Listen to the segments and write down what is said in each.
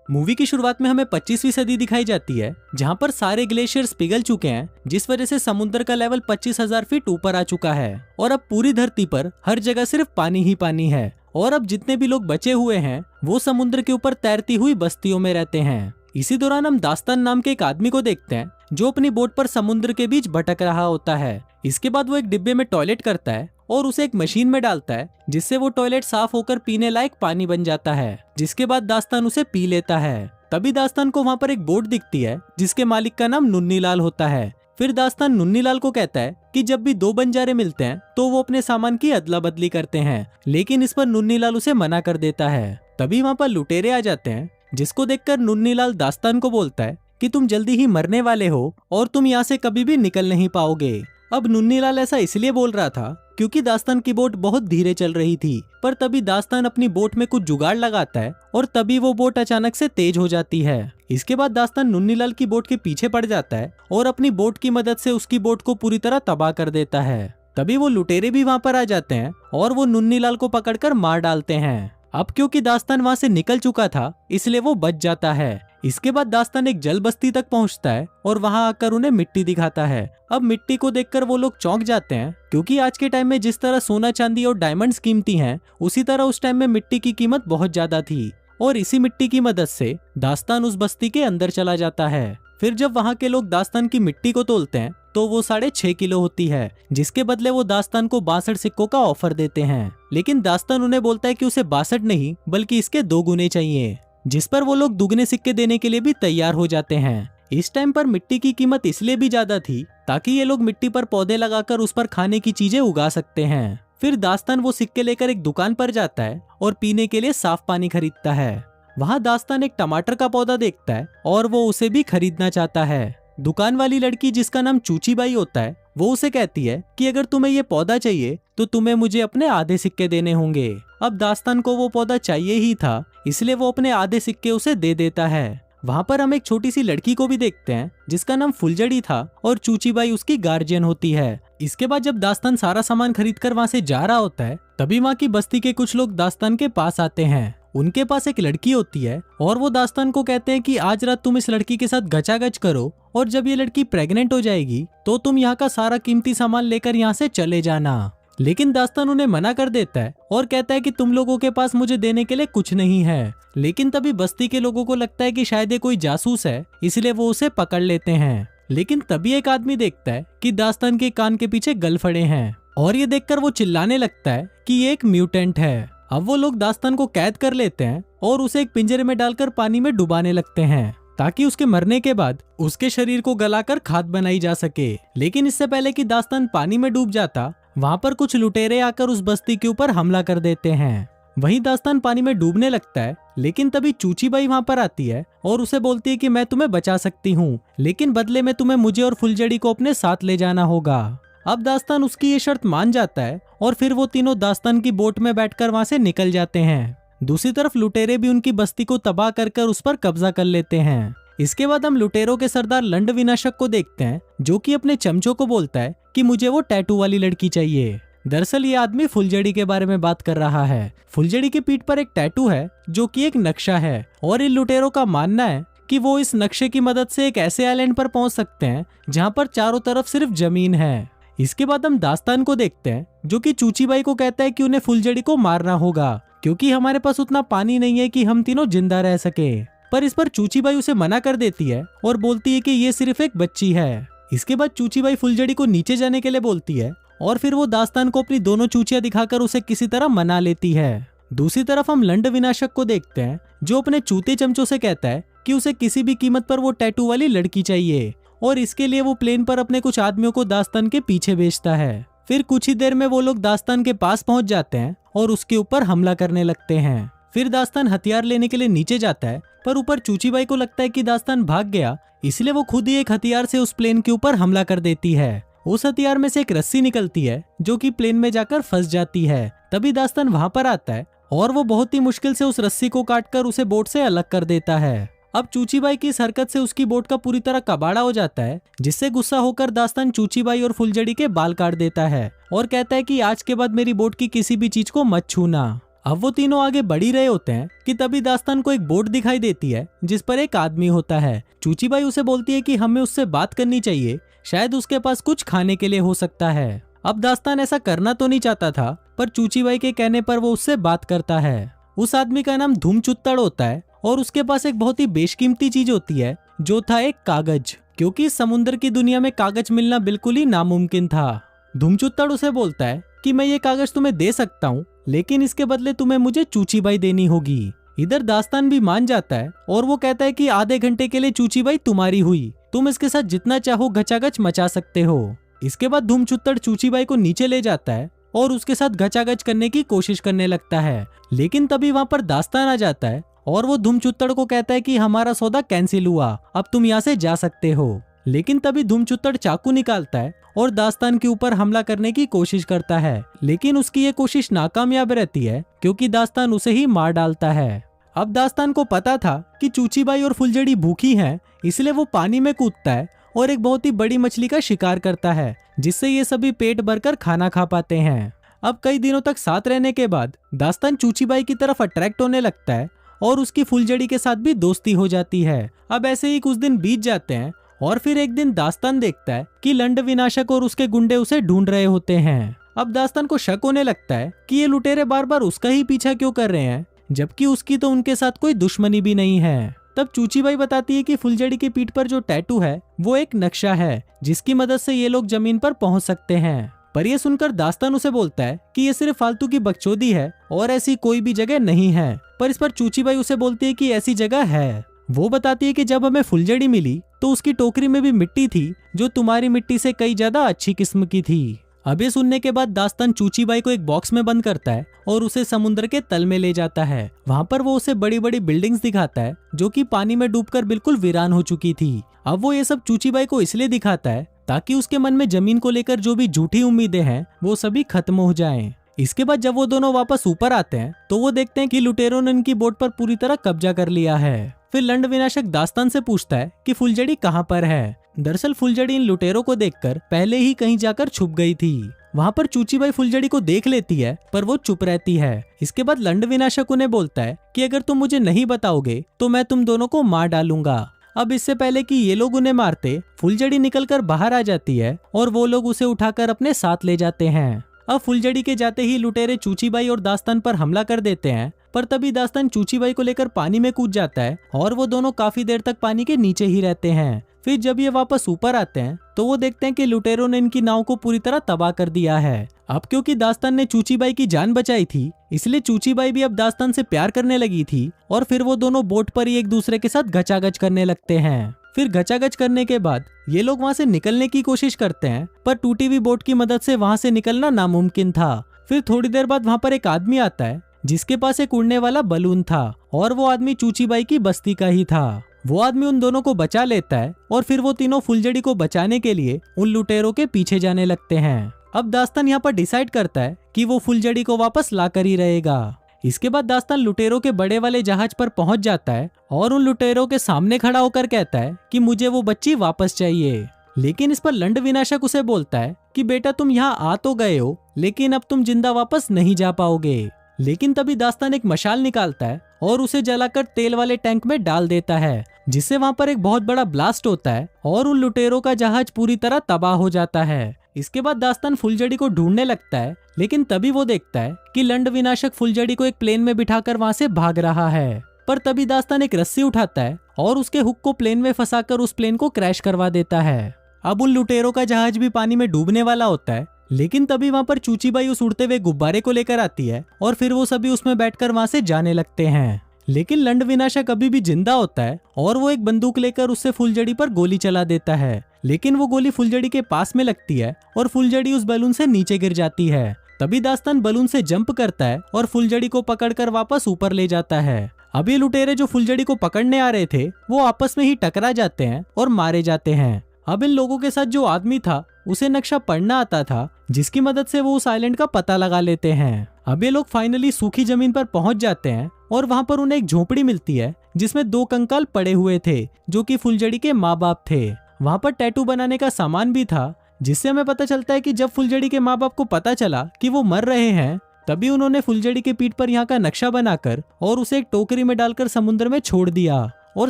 Movie की शुरुआत में हमें 25वीं सदी दिखाई जाती है, जहां पर सारे ग्लेशियर्स पिघल चुके हैं, जिस वजह से समुद्र का लेवल 25,000 फीट ऊपर आ चुका है और अब पूरी धरती पर हर जगह सिर्फ पानी ही पानी है। और अब जितने भी लोग बचे हुए हैं वो समुद्र के ऊपर तैरती हुई बस्तियों में रहते हैं। इसी दौरान हम दास्तान नाम के एक आदमी को देखते हैं जो अपनी बोट पर समुद्र के बीच भटक रहा होता है। इसके बाद वो एक डिब्बे में टॉयलेट करता है और उसे एक मशीन में डालता है, जिससे वो टॉयलेट साफ होकर पीने लायक पानी बन जाता है, जिसके बाद दास्तान उसे पी लेता है। तभी दास्तान को वहाँ पर एक बोट दिखती है जिसके मालिक का नाम नुन्नीलाल होता है। फिर दास्तान नुन्नीलाल को कहता है कि जब भी दो बंजारे मिलते हैं तो वो अपने सामान की अदला बदली करते हैं, लेकिन इस पर नुन्नीलाल उसे मना कर देता है। तभी वहाँ पर लुटेरे आ जाते हैं, जिसको देखकर नुन्नीलाल दास्तान को बोलता है कि तुम जल्दी ही मरने वाले हो और तुम यहाँ से कभी भी निकल नहीं पाओगे। अब नुन्नीलाल ऐसा इसलिए बोल रहा था क्योंकि दास्तान की बोट बहुत धीरे चल रही थी, पर तभी दास्तान अपनी बोट में कुछ जुगाड़ लगाता है और तभी वो बोट अचानक से तेज हो जाती है। इसके बाद दास्तान नुन्नीलाल की बोट के पीछे पड़ जाता है और अपनी बोट की मदद से उसकी बोट को पूरी तरह तबाह कर देता है। तभी वो लुटेरे भी वहाँ पर आ जाते हैं और वो नुन्नीलाल को पकड़कर मार डालते हैं। अब क्योंकि दास्तान वहाँ से निकल चुका था इसलिए वो बच जाता है। इसके बाद दास्तान एक जल बस्ती तक पहुंचता है और वहां आकर उन्हें मिट्टी दिखाता है। अब मिट्टी को देखकर वो लोग चौंक जाते हैं, क्योंकि आज के टाइम में जिस तरह सोना चांदी और डायमंड्स कीमती हैं, उसी तरह उस टाइम में मिट्टी की कीमत बहुत ज्यादा थी। और इसी मिट्टी की मदद से दास्तान उस बस्ती के अंदर चला जाता है। फिर जब वहाँ के लोग दास्तान की मिट्टी को तोलते हैं तो वो 6.5 किलो होती है, जिसके बदले वो दास्तान को 62 सिक्कों का ऑफर देते हैं। लेकिन दास्तान उन्हें बोलता है कि उसे 62 नहीं बल्कि इसके 2 गुने चाहिए, जिस पर वो लोग दुगने सिक्के देने के लिए भी तैयार हो जाते हैं। इस टाइम पर मिट्टी की कीमत इसलिए भी ज्यादा थी ताकि ये लोग मिट्टी पर पौधे लगाकर उस पर खाने की चीजें उगा सकते हैं। फिर दास्तान वो सिक्के लेकर एक दुकान पर जाता है और पीने के लिए साफ पानी खरीदता है। वहाँ दास्तान एक टमाटर का पौधा देखता है और वो उसे भी खरीदना चाहता है। दुकान वाली लड़की, जिसका नाम चूचीबाई होता है, वो उसे कहती है कि अगर तुम्हें ये पौधा चाहिए तो तुम्हें मुझे अपने आधे सिक्के देने होंगे। अब दास्तान को वो पौधा चाहिए ही था, इसलिए वो अपने आधे सिक्के उसे दे देता है। वहाँ पर हम एक छोटी सी लड़की को भी देखते हैं जिसका नाम फुलझड़ी था और चूचीबाई उसकी गार्जियन होती है। इसके बाद जब दास्तान सारा सामान खरीद कर वहाँ से जा रहा होता है, तभी वहाँ की बस्ती के कुछ लोग दास्तान के पास आते हैं। उनके पास एक लड़की होती है और वो दास्तान को कहते हैं कि आज रात तुम इस लड़की के साथ गचागच करो और जब ये लड़की प्रेग्नेंट हो जाएगी तो तुम यहाँ का सारा कीमती सामान लेकर यहाँ से चले जाना। लेकिन दास्तान उन्हें मना कर देता है और कहता है कि तुम लोगों के पास मुझे देने के लिए कुछ नहीं है। लेकिन तभी बस्ती के लोगों को लगता है कि शायद ये कोई जासूस है, इसलिए वो उसे पकड़ लेते हैं। लेकिन तभी एक आदमी देखता है कि दास्तान के कान के पीछे गलफड़े हैं और ये देखकर वो चिल्लाने लगता है कि ये एक म्यूटेंट है। अब वो लोग दास्तान को कैद कर लेते हैं और उसे एक पिंजरे में डालकर पानी में डुबाने लगते हैं ताकि उसके मरने के बाद उसके शरीर को गलाकर खाद बनाई जा सके। लेकिन इससे पहले कि दास्तान पानी में डूब जाता, वहाँ पर कुछ लुटेरे आकर उस बस्ती के ऊपर हमला कर देते हैं। वहीं दास्तान पानी में डूबने लगता है, लेकिन तभी चूचीबाई वहाँ पर आती है और उसे बोलती है कि मैं तुम्हें बचा सकती हूँ, लेकिन बदले में तुम्हें मुझे और फुलझड़ी को अपने साथ ले जाना होगा। अब दास्तान उसकी ये शर्त मान जाता है और फिर वो तीनों दास्तान की बोट में बैठकर वहाँ से निकल जाते हैं। दूसरी तरफ लुटेरे भी उनकी बस्ती को तबाह कर उस पर कब्जा कर लेते हैं। इसके बाद हम लुटेरों के सरदार लंड विनाशक को देखते हैं, जो कि अपने चमचों को बोलता है कि मुझे वो टैटू वाली लड़की चाहिए। दरअसल ये आदमी फुलझड़ी के बारे में बात कर रहा है। फुलझड़ी की पीठ पर एक टैटू है जो कि एक नक्शा है और इन लुटेरों का मानना है कि वो इस नक्शे की मदद से एक ऐसे आइलैंड पर पहुंच सकते हैं जहां पर चारों तरफ सिर्फ जमीन है। इसके बाद हम दास्तान को देखते हैं, जो कि चूचीबाई को कहता है कि उन्हें फुलझड़ी को मारना होगा क्योंकि हमारे पास उतना पानी नहीं है कि हम तीनों जिंदा रह सके। पर इस पर चूचीबाई उसे मना कर देती है और बोलती है कि ये सिर्फ एक बच्ची है। इसके बाद चूचीबाई फुलझड़ी को नीचे जाने के लिए बोलती है और फिर वो दास्तान को अपनी दोनों चूचियां दिखाकर उसे किसी तरह मना लेती है। दूसरी तरफ हम लंड विनाशक को देखते हैं, जो अपने चूते चमचों से कहता है कि उसे किसी भी कीमत पर वो टैटू वाली लड़की चाहिए और इसके लिए वो प्लेन पर अपने कुछ आदमियों को दास्तान के पीछे भेजता है। फिर कुछ ही देर में वो लोग दास्तान के पास पहुंच जाते हैं और उसके ऊपर हमला करने लगते हैं। फिर दास्तान हथियार लेने के लिए नीचे जाता है, पर ऊपर चूचीबाई को लगता है कि दास्तान भाग गया, इसलिए वो खुद ही एक हथियार से उस प्लेन के ऊपर हमला कर देती है। उस हथियार में से एक रस्सी निकलती है जो कि प्लेन में जाकर फंस जाती है। तभी दास्तान वहां पर आता है और वो बहुत ही मुश्किल से उस रस्सी को काटकर उसे बोट से अलग कर देता है। अब चूचीबाई की इस हरकत से उसकी बोट का पूरी तरह कबाड़ा हो जाता है, जिससे गुस्सा होकर दास्तान चूचीबाई और फुलझड़ी के बाल काट देता है और कहता है कि आज के बाद मेरी बोट की किसी भी चीज को मत छूना। अब वो तीनों आगे बढ़ ही रहे होते हैं कि तभी दास्तान को एक बोट दिखाई देती है जिस पर एक आदमी होता है। चूचीबाई उसे बोलती है कि हमें उससे बात करनी चाहिए, शायद उसके पास कुछ खाने के लिए हो सकता है। अब दास्तान ऐसा करना तो नहीं चाहता था, पर चूचीबाई के कहने पर वो उससे बात करता है। उस आदमी का नाम धूमचुत्तड़ होता है और उसके पास एक बहुत ही बेशकीमती चीज होती है जो था एक कागज, क्योंकि इस समुद्र की दुनिया में कागज मिलना बिल्कुल ही नामुमकिन था। धूमचुत्तड़ उसे बोलता है कि मैं ये कागज तुम्हें दे सकता हूँ, लेकिन इसके बदले तुम्हें मुझे चूचीबाई देनी होगी। इधर दास्तान भी मान जाता है और वो कहता है कि आधे घंटे के लिए चूचीबाई तुम्हारी हुई, तुम इसके साथ जितना चाहो गचागच मचा सकते हो। इसके बाद धूमचुत्तड़ चूचीबाई को नीचे ले जाता है और उसके साथ गचागच करने की कोशिश करने लगता है, लेकिन तभी वहाँ पर दास्तान आ जाता है और वो धूमचुत्तड़ को कहता है कि हमारा सौदा कैंसिल हुआ, अब तुम यहाँ से जा सकते हो। लेकिन तभी धूमचुत्तड़ चाकू निकालता है और दास्तान के ऊपर हमला करने की कोशिश करता है, लेकिन उसकी ये कोशिश नाकामयाब रहती है क्योंकि दास्तान उसे ही मार डालता है। अब दास्तान को पता था कि चूचीबाई और फुलझड़ी भूखी हैं, इसलिए वो पानी में कूदता है और एक बहुत ही बड़ी मछली का शिकार करता है, जिससे ये सभी पेट भरकर खाना खा पाते हैं। अब कई दिनों तक साथ रहने के बाद दास्तान चूचीबाई की तरफ अट्रैक्ट होने लगता है और उसकी फुलझड़ी के साथ भी दोस्ती हो जाती है। अब ऐसे ही कुछ दिन बीत जाते हैं और फिर एक दिन दास्तान देखता है कि लंड विनाशक और उसके गुंडे उसे ढूंढ रहे होते हैं। अब दास्तान को शक होने लगता है कि ये लुटेरे बार बार उसका ही पीछा क्यों कर रहे हैं, जबकि उसकी तो उनके साथ कोई दुश्मनी भी नहीं है। तब चूचीबाई बताती है कि फुलझड़ी की पीठ पर जो टैटू है वो एक नक्शा है जिसकी मदद से ये लोग जमीन पर पहुंच सकते हैं। पर ये सुनकर दास्तान उसे बोलता है कि ये सिर्फ फालतू की बकचोदी है और ऐसी कोई भी जगह नहीं है। पर इस पर चूचीबाई उसे बोलती है कि ऐसी जगह है। वो बताती है कि जब हमें फुलझड़ी मिली तो उसकी टोकरी में भी मिट्टी थी जो तुम्हारी मिट्टी से कई ज्यादा अच्छी किस्म की थी। अब ये सुनने के बाद दास्तान चूचीबाई को एक बॉक्स में बंद करता है और उसे समुद्र के तल में ले जाता है। वहाँ पर वो उसे बड़ी बड़ी बिल्डिंग्स दिखाता है जो कि पानी में डूबकर बिल्कुल वीरान हो चुकी थी। अब वो ये सब चूचीबाई को इसलिए दिखाता है ताकि उसके मन में जमीन को लेकर जो भी झूठी उम्मीदें हैं वो सभी खत्म हो जाएं। इसके बाद जब वो दोनों वापस ऊपर आते हैं तो वो देखते हैं कि लुटेरों ने उनकी बोट पर पूरी तरह कब्जा कर लिया है। फिर लंड विनाशक दास्तान से पूछता है कि फुलझड़ी कहाँ पर है। दरअसल फुलझड़ी इन लुटेरों को देखकर पहले ही कहीं जाकर छुप गई थी। वहाँ पर चूचीबाई फुलझड़ी को देख लेती है पर वो चुप रहती है। इसके बाद लंड विनाशक उन्हें बोलता है कि अगर तुम मुझे नहीं बताओगे तो मैं तुम दोनों को मार डालूंगा। अब इससे पहले कि ये लोग उन्हें मारते, फुलझड़ी निकलकर बाहर आ जाती है और वो लोग उसे उठाकर अपने साथ ले जाते हैं। अब फुलझड़ी के जाते ही लुटेरे चूचीबाई और दास्तान पर हमला कर देते हैं, पर तभी दास्तान चूचीबाई को लेकर पानी में कूद जाता है और वो दोनों काफी देर तक पानी के नीचे ही रहते हैं। फिर जब ये वापस ऊपर आते हैं तो वो देखते हैं कि लुटेरों ने इनकी नाव को पूरी तरह तबाह कर दिया है। अब क्योंकि दास्तान ने चूचीबाई की जान बचाई थी, इसलिए चूचीबाई भी अब दास्तान से प्यार करने लगी थी और फिर वो दोनों बोट पर ही एक दूसरे के साथ गचागच करने लगते हैं। फिर गचागच करने के बाद ये लोग वहाँ से निकलने की कोशिश करते हैं, पर टूटी हुई बोट की मदद से वहाँ से निकलना नामुमकिन था। फिर थोड़ी देर बाद वहाँ पर एक आदमी आता है जिसके पास एक उड़ने वाला बलून था और वो आदमी चूचीबाई की बस्ती का ही था। वो आदमी उन दोनों को बचा लेता है और फिर वो तीनों फुलझड़ी को बचाने के लिए उन लुटेरों के पीछे जाने लगते हैं। अब दास्तान यहाँ पर डिसाइड करता है कि वो फुलझड़ी को वापस ला कर ही रहेगा। इसके बाद दास्तान लुटेरों के बड़े वाले जहाज पर पहुंच जाता है और उन लुटेरों के सामने खड़ा होकर कहता है कि मुझे वो बच्ची वापस चाहिए। लेकिन इस पर लंड विनाशक उसे बोलता है कि बेटा तुम यहाँ आ तो गए हो, लेकिन अब तुम जिंदा वापस नहीं जा पाओगे। लेकिन तभी दास्तान एक मशाल निकालता है और उसे जलाकर तेल वाले टैंक में डाल देता है, जिससे वहाँ पर एक बहुत बड़ा ब्लास्ट होता है और उन लुटेरों का जहाज पूरी तरह तबाह हो जाता है। इसके बाद दास्तान फुलझड़ी को ढूंढने लगता है, लेकिन तभी वो देखता है कि लंड विनाशक फुलझड़ी को एक प्लेन में बिठाकर वहाँ से भाग रहा है। पर तभी दास्तान एक रस्सी उठाता है और उसके हुक को प्लेन में फंसाकर उस प्लेन को क्रैश करवा देता है। अब उन लुटेरों का जहाज भी पानी में डूबने वाला होता है, लेकिन तभी वहाँ पर चूचीबाई उस उड़ते हुए गुब्बारे को लेकर आती है और फिर वो सभी उसमें बैठकर वहाँ से जाने लगते हैं। लेकिन लंड विनाशक अभी भी जिंदा होता है और वो एक बंदूक लेकर उससे फुलझड़ी पर गोली चला देता है, लेकिन वो गोली फुलझड़ी के पास में लगती है और फुलझड़ी उस बैलून से नीचे गिर जाती है। तभी दास्तान बलून से जंप करता है और फुलझड़ी को पकड़कर वापस ऊपर ले जाता है। अब ये लुटेरे जो फुलझड़ी को पकड़ने आ रहे थे वो आपस में ही टकरा जाते हैं और मारे जाते हैं। अब इन लोगों के साथ जो आदमी था उसे नक्शा पढ़ना आता था, जिसकी मदद से वो उस आइलैंड का पता लगा लेते हैं। अब ये लोग फाइनली सूखी जमीन पर पहुंच जाते हैं और वहां पर उन्हें एक झोपड़ी मिलती है जिसमें 2 कंकाल पड़े हुए थे जो कि फुलझड़ी के माँ बाप थे। वहां पर टैटू बनाने का सामान भी था, जिससे हमें पता चलता है कि जब फुलझड़ी के माँ बाप को पता चला कि वो मर रहे हैं तभी उन्होंने फुलझड़ी के पीठ पर यहाँ का नक्शा बनाकर और उसे एक टोकरी में डालकर समुद्र में छोड़ दिया, और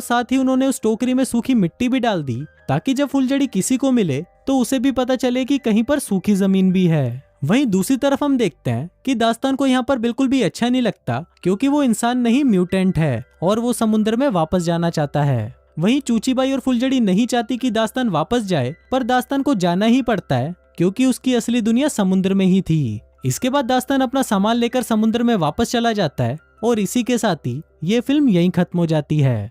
साथ ही उन्होंने उस टोकरी में सूखी मिट्टी भी डाल दी, ताकि जब फुलझड़ी किसी को मिले तो उसे भी पता चले कि कहीं पर सूखी जमीन भी है। वहीं दूसरी तरफ हम देखते हैं कि दास्तान को यहाँ पर बिल्कुल भी अच्छा नहीं लगता, क्योंकि वो इंसान नहीं म्यूटेंट है और वो समुद्र में वापस जाना चाहता है। वहीं चूचीबाई और फुलझड़ी नहीं चाहती कि दास्तान वापस जाए, पर दास्तान को जाना ही पड़ता है क्योंकि उसकी असली दुनिया समुद्र में ही थी। इसके बाद दास्तान अपना सामान लेकर समुद्र में वापस चला जाता है और इसी के साथ ही ये फिल्म यहीं खत्म हो जाती है।